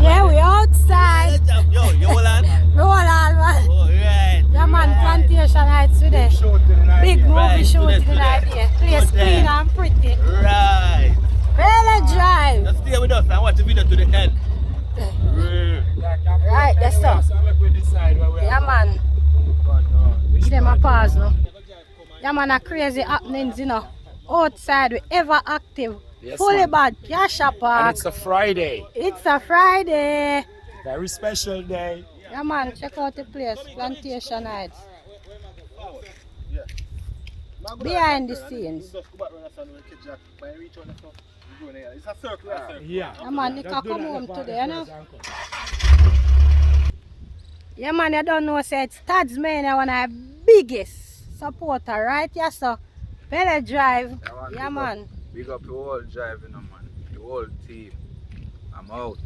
Yeah, we outside. Yo, you hold on? Roll on, man. Oh, right. Yeah, man, plantation heights today. Big movie Right, shoot today. tonight here. Place clean and pretty. Right. Vela Drive. Just stay with us and watch the video to the end. Right, that's so. Yeah, man. Give them a pause now. Yeah, man, a crazy happenings, you know. Outside, we ever active. Yes, Fully man. bad, cash up. And it's a Friday. It's a Friday. Very special day. Yeah, man, check out the place. Plantation Heights. Behind the scenes. Yeah. Yeah, man, you can come home today, you know. Yeah, man, you don't know, say it's Tasmania, one of the biggest supporter, right? Yeah, so Vela Drive. Yeah, man. Big up the whole drive, you know, man. The whole team. I'm out.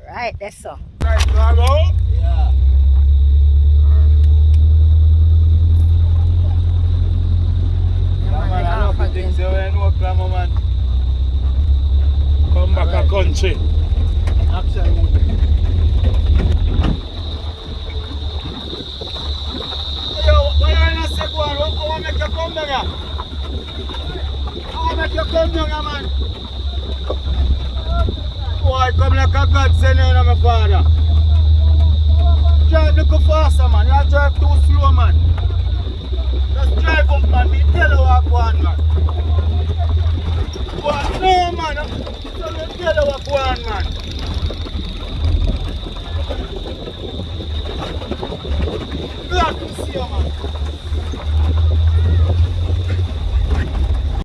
Right, that's so. Right, so I'm out? Yeah. Yeah, man, I love the things you know, Grandma, man. Come back a country. Absolutely. Yo, why are you say, boy? What make you come down here? How make you come down here, man? Boy, come like a God send you, my father. Drive little faster, man. You drive too slow, man. Just drive up, man. Me tell you what I want, man.